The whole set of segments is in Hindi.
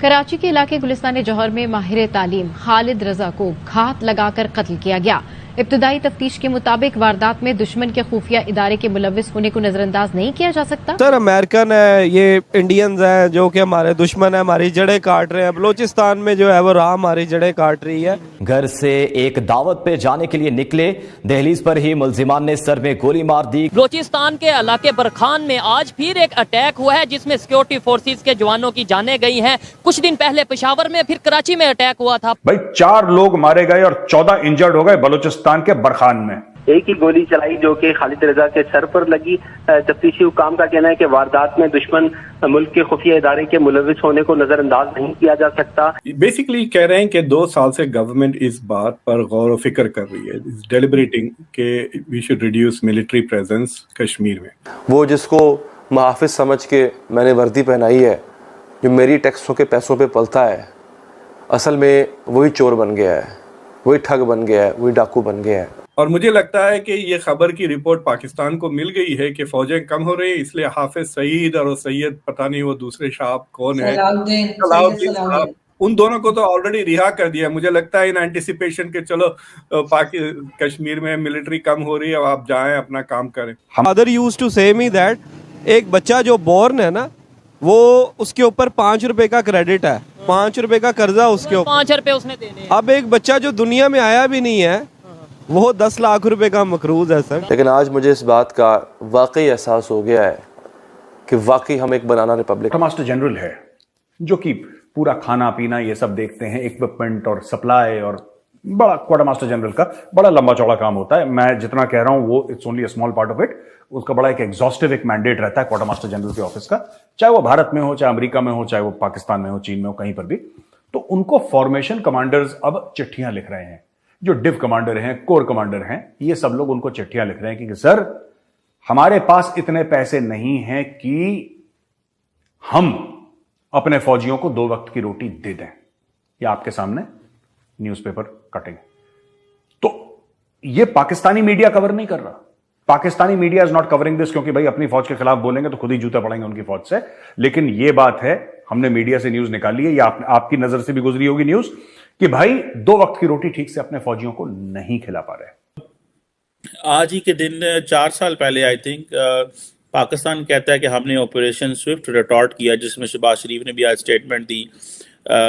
कराची के इलाके गुलिस्तान जौहर में माहिर तालीम खालिद रजा को घात लगाकर कत्ल किया गया। इब्तदाई तफ्तीश के मुताबिक वारदात में दुश्मन के खुफिया इदारे के मुलविस होने को नजरअंदाज नहीं किया जा सकता। सर अमेरिकन है, ये इंडियंस हैं जो कि हमारे दुश्मन है, हमारी जड़ें काट रहे हैं। बलोचिस्तान में जो है वो राह हमारी जड़ें काट रही है। घर से एक दावत पे जाने के लिए निकले, दहलीज पर ही मुलजिमान ने सर में गोली मार दी। बलोचिस्तान के इलाके बरखान में आज फिर एक अटैक हुआ है जिसमें सिक्योरिटी फोर्सेस के जवानों की जानें गई हैं। कुछ दिन पहले पेशावर में फिर कराची में अटैक हुआ था। भाई 4 लोग मारे गए और 14 इंजर्ड हो गए बलूचिस्तान के बरखान में। एक ही गोली चलाई जो कि खालिद रजा के सर पर लगी। तफ्तीशी हुकाम का कहना है कि वारदात में दुश्मन मुल्क के खुफिया इदारे के मुलविस होने को नजरअंदाज नहीं किया जा सकता। बेसिकली कह रहे हैं कि 2 साल से गवर्नमेंट इस बात पर गौर व फिक्र कर रही है, डेलिब्रेटिंग के we should reduce military presence Kashmir में। वो जिसको मुहाफिज समझ के मैंने वर्दी पहनाई है, जो मेरी टैक्सों के पैसों पे पलता है, असल में वही चोर बन गया है, वही ठग बन गया है, वही डाकू बन गया है। और मुझे लगता है कि ये खबर की रिपोर्ट पाकिस्तान को मिल गई है कि फौजें कम हो रही है, इसलिए हाफिज सईद और सैयद पता नहीं वो दूसरे साहब कौन है, सलाउद्दीन साहब, उन दोनों को तो ऑलरेडी रिहा कर दिया। मुझे लगता है इन एंटिसिपेशन के चलो कश्मीर में मिलिट्री कम हो रही है, आप जाएं अपना काम करें। मदर यूज्ड टू से मी दैट एक बच्चा जो बोर्न है ना, वो उसके ऊपर 5 रुपए का क्रेडिट है, 5 रुपए का कर्जा उसके ऊपर, 5 रुपए उसने देने। अब एक बच्चा जो दुनिया में आया भी नहीं है वो 10 लाख रुपए का मकरूज है सर। लेकिन आज मुझे इस बात का वाकई एहसास हो गया है कि वाकई हम एक बनाना रिपब्लिक। मास्टर जनरल है जो कि पूरा खाना पीना ये सब देखते हैं, इक्विपमेंट और सप्लाई, और बड़ा क्वार्टर मास्टर जनरल का बड़ा लंबा चौड़ा काम होता है। मैं जितना कह रहा हूं वो it's only a small part of it. उसका बड़ा एक एग्जॉस्टिव एक मैंडेट रहता है क्वार्टर मास्टर जनरल के ऑफिस का, चाहे वो भारत में हो, चाहे अमेरिका में हो, चाहे वो पाकिस्तान में हो, चीन में हो, कहीं पर भी। तो उनको फॉर्मेशन कमांडर्स अब चिट्ठियां लिख रहे हैं, जो डिव कमांडर हैं, कोर कमांडर हैं, ये सब लोग उनको चिट्ठियां लिख रहे हैं कि सर हमारे पास इतने पैसे नहीं हैं कि हम अपने फौजियों को 2 वक्त की रोटी दे दें। ये आपके सामने न्यूज़पेपर कटिंग। तो ये पाकिस्तानी मीडिया कवर नहीं कर रहा। Pakistani media is not covering this, क्योंकि भाई अपनी फौज के खिलाफ बोलेंगे तो खुद ही जूता पड़ेंगे उनकी फौज से। लेकिन ये बात है, हमने मीडिया से न्यूज निकाली है, या आपकी नजर से भी गुजरी होगी न्यूज, कि भाई 2 वक्त की रोटी ठीक से अपने फौजियों को नहीं खिला पा रहे। आज ही के दिन 4 साल पहले आई थिंक पाकिस्तान कहता है कि हमने ऑपरेशन स्विफ्ट रिटॉर्ट किया, जिसमें शहबाज शरीफ ने भी आज स्टेटमेंट दी।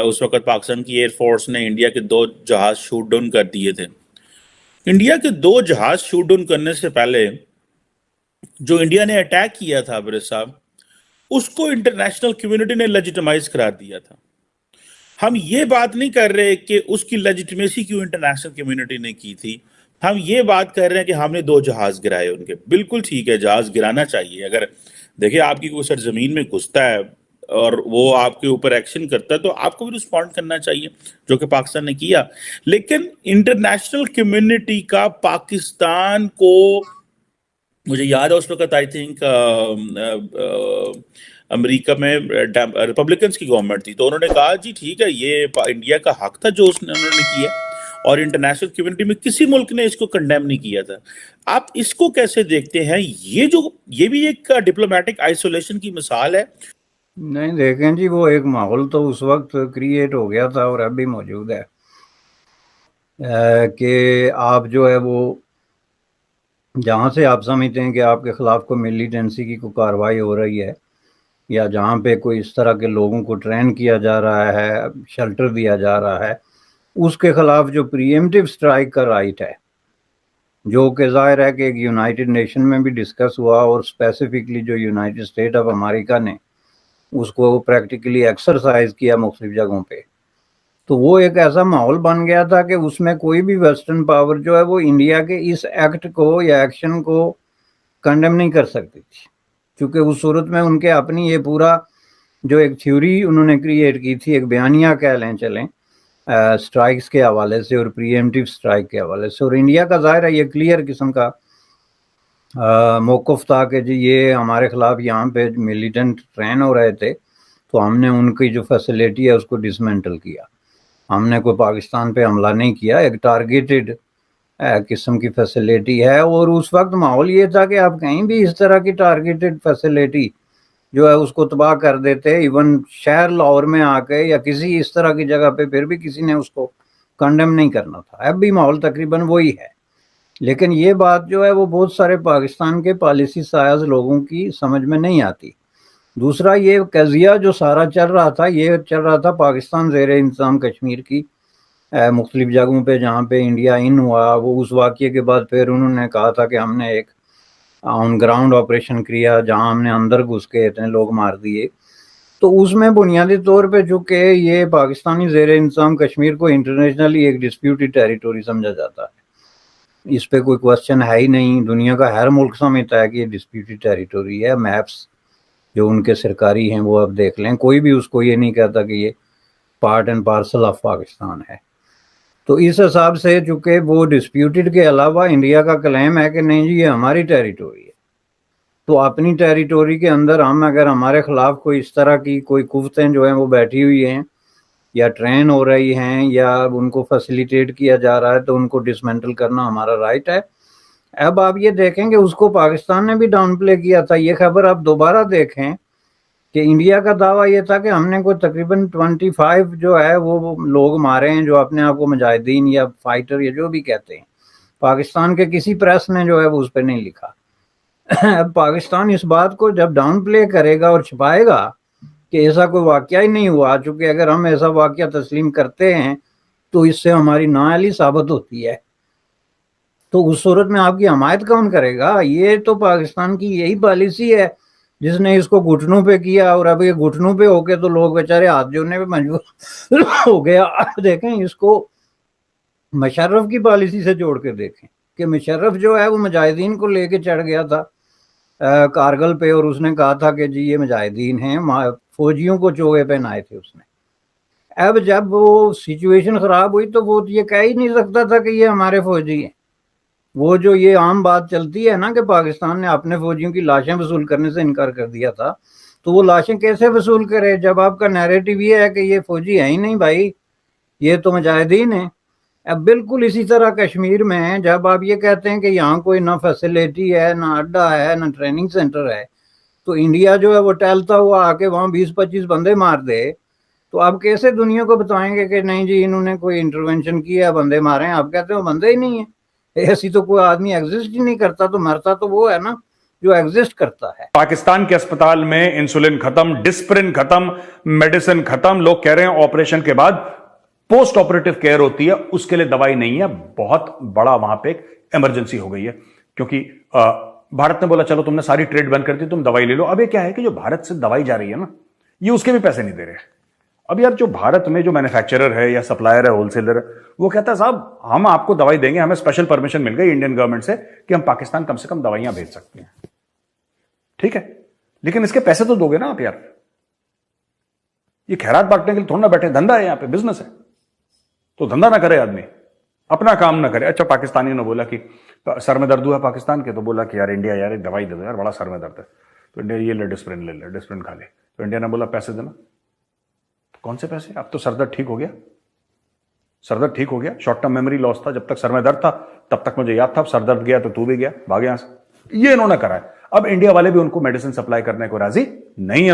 उस वक्त पाकिस्तान की एयरफोर्स ने इंडिया के 2 जहाज शूट डाउन कर दिए थे। इंडिया के 2 जहाज शूट डाउन करने से पहले जो इंडिया ने अटैक किया था अब्रे साहब, उसको इंटरनेशनल कम्युनिटी ने लेजिटिमाइज करार दिया था। हम ये बात नहीं कर रहे कि उसकी लेजिटिमेसी क्यों इंटरनेशनल कम्युनिटी ने की थी, हम ये बात कर रहे हैं कि हमने 2 जहाज गिराए उनके। बिल्कुल ठीक है, जहाज गिराना चाहिए। अगर देखिए आपकी कोई सरजमीन में घुसता है और वो आपके ऊपर एक्शन करता है तो आपको भी रिस्पॉन्ड करना चाहिए, जो कि पाकिस्तान ने किया। लेकिन इंटरनेशनल कम्युनिटी का पाकिस्तान को, मुझे याद है उस वक्त आई थिंक अमेरिका में रिपब्लिकन्स की गवर्नमेंट थी, तो उन्होंने कहा जी ठीक है, ये इंडिया का हक था जो उन्होंने किया, और इंटरनेशनल कम्युनिटी में किसी मुल्क ने इसको कंडेम नहीं किया था। आप इसको कैसे देखते हैं? ये भी एक डिप्लोमेटिक आइसोलेशन की मिसाल है। नहीं देखें जी, वो एक माहौल तो उस वक्त क्रिएट हो गया था और अभी मौजूद है कि आप जो है वो जहाँ से आप समझते हैं कि आपके खिलाफ कोई मिलिटेंसी की कोई कार्रवाई हो रही है, या जहाँ पे कोई इस तरह के लोगों को ट्रेन किया जा रहा है, शेल्टर दिया जा रहा है, उसके खिलाफ जो प्रीएम्प्टिव स्ट्राइक का राइट है, जो कि जाहिर है कि एक यूनाइटेड नेशन में भी डिस्कस हुआ, और स्पेसिफिकली जो यूनाइटेड स्टेट ऑफ अमेरिका ने उसको प्रैक्टिकली एक्सरसाइज किया मुख्तलिफ जगहों पे, तो वो एक ऐसा माहौल बन गया था कि उसमें कोई भी वेस्टर्न पावर जो है वो इंडिया के इस एक्ट को या एक्शन को कंडेम नहीं कर सकती थी, क्योंकि उस सूरत में उनके अपनी ये पूरा जो एक थ्योरी उन्होंने क्रिएट की थी, एक बयानिया कह लें चलें, स्ट्राइक्स के हवाले से और प्रीएम्प्टिव स्ट्राइक के हवाले से। और इंडिया का जाहिर है ये क्लियर किस्म का मौक़िफ़ था कि जी ये हमारे ख़िलाफ़ यहाँ पे मिलिटेंट ट्रेन हो रहे थे, तो हमने उनकी जो फैसिलिटी है उसको डिसमेंटल किया। हमने कोई पाकिस्तान पे हमला नहीं किया, एक टारगेटेड किस्म की फैसिलिटी है। और उस वक्त माहौल ये था कि आप कहीं भी इस तरह की टारगेटेड फैसिलिटी जो है उसको तबाह कर देते। इवन शहर लाहौर में आके या किसी इस तरह की जगह पे फिर भी किसी ने उसको कंडेम नहीं करना था। अब भी माहौल तकरीबन वही है। लेकिन ये बात जो है वो बहुत सारे पाकिस्तान के पॉलिसी सायाज लोगों की समझ में नहीं आती। दूसरा, ये कज़िया जो सारा चल रहा था, ये चल रहा था पाकिस्तान ज़ेर इंतज़ाम कश्मीर की मुख्तलिफ जगहों पे जहाँ पे इंडिया इन हुआ। वो उस वाक़े के बाद फिर उन्होंने कहा था कि हमने एक ऑन ग्राउंड ऑपरेशन किया जहाँ हमने अंदर घुस के इतने लोग मार दिए। तो उसमें बुनियादी तौर पे चूँकि ये पाकिस्तानी ज़ेर इंतज़ाम कश्मीर को इंटरनेशनली एक डिस्प्यूटेड टेरिटोरी समझा जाता है। इस पर कोई क्वेश्चन है ही नहीं। दुनिया का हर मुल्क समझता है कि ये डिस्प्यूटेड टेरिटोरी है। मैप्स जो उनके सरकारी हैं वो अब देख लें, कोई भी उसको ये नहीं कहता कि ये part and parcel of Pakistan है। तो इस हिसाब से चूँकि वो डिस्प्यूटेड के अलावा इंडिया का क्लेम है कि नहीं जी ये हमारी टेरिटोरी है, तो अपनी टेरिटोरी के अंदर हम अगर हमारे खिलाफ कोई इस तरह की कोई कुव्वतें जो हैं वो बैठी हुई हैं या ट्रेन हो रही हैं या उनको फैसिलिटेट किया जा रहा है, तो उनको डिसमेंटल करना हमारा राइट है। अब आप ये देखेंगे उसको पाकिस्तान ने भी डाउन प्ले किया था। ये खबर आप दोबारा देखें कि इंडिया का दावा ये था कि हमने कोई तकरीबन 25 जो है वो लोग मारे हैं जो अपने आप को मुजाहिदीन या फाइटर या जो भी कहते हैं। पाकिस्तान के किसी प्रेस ने जो है वो उस पर नहीं लिखा। अब पाकिस्तान इस बात को जब डाउन प्ले करेगा और छुपाएगा कि ऐसा कोई वाकया ही नहीं हुआ, चूँकि अगर हम ऐसा वाकया तस्लीम करते हैं तो इससे हमारी नाअहली साबित होती है, तो उस सूरत में आपकी हमायत कौन करेगा? ये तो पाकिस्तान की यही पॉलिसी है जिसने इसको घुटनों पे किया, और अब ये घुटनों पे होके तो लोग बेचारे हाथ जोड़ने पे मजबूर हो गया। देखें इसको मुशर्रफ की पॉलिसी से जोड़ के देखें कि मुशर्रफ जो है वो मुजाहिदीन को लेके चढ़ गया था कारगिल पे, और उसने कहा था कि जी ये मुजाहिदीन हैं, फौजियों को चोगे पहनाए थे उसने। अब जब वो सिचुएशन ख़राब हुई तो वो ये कह ही नहीं सकता था कि ये हमारे फौजी हैं। वो जो ये आम बात चलती है ना कि पाकिस्तान ने अपने फौजियों की लाशें वसूल करने से इनकार कर दिया था, तो वो लाशें कैसे वसूल करे जब आपका नैरेटिव ये है कि ये फौजी है ही नहीं भाई, ये तो मुजाहिदीन है। अब बिल्कुल इसी तरह कश्मीर में जब आप ये कहते हैं कि यहाँ कोई ना फैसिलिटी है, ना अड्डा है, ना ट्रेनिंग सेंटर है, तो इंडिया जो है वो टहलता हुआ आके वहाँ 20-25 बंदे मार दे, तो आप कैसे दुनिया को बताएंगे कि नहीं जी इन्होंने कोई इंटरवेंशन किया, बंदे मारे हैं? आप कहते हो बंदे ही नहीं है। ऐसी तो कोई आदमी एग्जिस्ट ही नहीं करता, तो मरता तो वो है ना जो एग्जिस्ट करता है। पाकिस्तान के अस्पताल में इंसुलिन खत्म, डिस्प्रिन खत्म, मेडिसिन खत्म। लोग कह रहे हैं ऑपरेशन के बाद पोस्ट ऑपरेटिव केयर होती है, उसके लिए दवाई नहीं है। बहुत बड़ा वहां पे एक इमरजेंसी हो गई है, क्योंकि भारत ने बोला चलो तुमने सारी ट्रेड बंद कर दी, तुम दवाई ले लो। अब ये क्या है कि जो भारत से दवाई जा रही है ना, ये उसके भी पैसे नहीं दे रहे। अब यार जो भारत में जो मैन्युफैक्चरर है या सप्लायर है, होलसेलर है, वो कहता है साहब हम आपको दवाई देंगे, हमें स्पेशल परमिशन मिल गई इंडियन गवर्नमेंट से कि हम पाकिस्तान कम से कम दवाइयां भेज सकते हैं। ठीक है, लेकिन इसके पैसे तो दोगे ना आप यार। ये खैरात बांटने के लिए थोड़ा ना बैठे, धंधा है, यहां पे बिजनेस है, तो धंधा ना करे आदमी, अपना काम ना करे। अच्छा, पाकिस्तानी ने बोला कि सर में दर्द हुआ पाकिस्तान के, तो बोला कि यार इंडिया यार एक दवाई दे दो यार, बड़ा सर में दर्द है। तो इंडिया ये ले डिस्प्रिन ले ले, डिस्प्रिन खा ले। तो इंडिया ने बोला पैसे देना। तो कौन से पैसे? अब तो सरदर्द ठीक हो गया, सरदर्द ठीक हो गया। शॉर्ट टर्म मेमोरी लॉस था, जब तक सर में दर्द था तब तक मुझे याद था, अब सरदर्द गया तो तू भी गया, भाग यहां से। ये इन्होंने करा है। अब इंडिया वाले भी उनको मेडिसिन सप्लाई करने को राजी नहीं है।